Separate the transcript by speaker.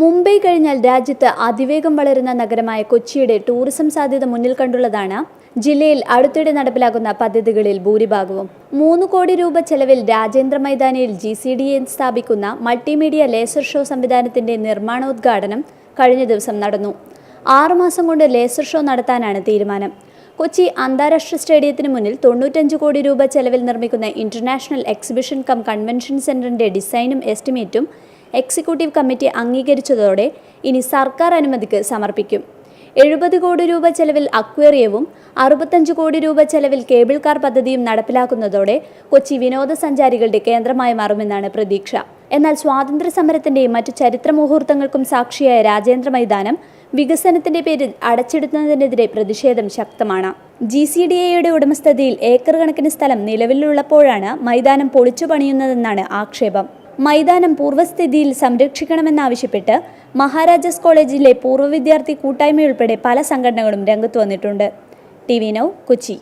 Speaker 1: മുംബൈ കഴിഞ്ഞാൽ രാജ്യത്ത് അതിവേഗം വളരുന്ന നഗരമായ കൊച്ചിയുടെ ടൂറിസം സാധ്യത മുന്നിൽ കണ്ടുള്ളതാണ് ജില്ലയിൽ അടുത്തിടെ നടപ്പിലാക്കുന്ന പദ്ധതികളിൽ ഭൂരിഭാഗവും. 3 കോടി രൂപ ചെലവിൽ രാജേന്ദ്ര മൈതാനിയിൽ GCDA സ്ഥാപിക്കുന്ന മൾട്ടിമീഡിയ ലേസർ ഷോ സംവിധാനത്തിന്റെ നിർമ്മാണോദ്ഘാടനം കഴിഞ്ഞ ദിവസം നടന്നു. 6 മാസം കൊണ്ട് ലേസർ ഷോ നടത്താനാണ് തീരുമാനം. കൊച്ചി അന്താരാഷ്ട്ര സ്റ്റേഡിയത്തിന് മുന്നിൽ 95 കോടി രൂപ ചെലവിൽ നിർമ്മിക്കുന്ന ഇന്റർനാഷണൽ എക്സിബിഷൻ കം കൺവെൻഷൻ സെന്ററിന്റെ ഡിസൈനും എസ്റ്റിമേറ്റും എക്സിക്യൂട്ടീവ് കമ്മിറ്റി അംഗീകരിച്ചതോടെ ഇനി സർക്കാർ അനുമതിക്ക് സമർപ്പിക്കും. 70 കോടി രൂപ ചെലവിൽ അക്വേറിയവും 65 കോടി രൂപ ചെലവിൽ കേബിൾ കാർ പദ്ധതിയും നടപ്പിലാക്കുന്നതോടെ കൊച്ചി വിനോദസഞ്ചാരികളുടെ കേന്ദ്രമായി മാറുമെന്നാണ് പ്രതീക്ഷ. എന്നാൽ സ്വാതന്ത്ര്യ സമരത്തിന്റെയും മറ്റു ചരിത്ര മുഹൂർത്തങ്ങൾക്കും സാക്ഷിയായ രാജേന്ദ്ര മൈതാനം വികസനത്തിന്റെ പേരിൽ അടച്ചിടുന്നതിനെതിരെ പ്രതിഷേധം ശക്തമാണ്. GCDAയുടെ ഉടമസ്ഥതയിൽ ഏക്കർ കണക്കിന് സ്ഥലം നിലവിലുള്ളപ്പോഴാണ് മൈതാനം പൊളിച്ചു പണിയുന്നതെന്നാണ് ആക്ഷേപം. മൈതാനം പൂർവ്വസ്ഥിതിയിൽ സംരക്ഷിക്കണമെന്നാവശ്യപ്പെട്ട് മഹാരാജാസ് കോളേജിലെ പൂർവ്വ വിദ്യാർത്ഥി കൂട്ടായ്മയുൾപ്പെടെ പല സംഘടനകളും രംഗത്ത് വന്നിട്ടുണ്ട്. TV Now, Kochi.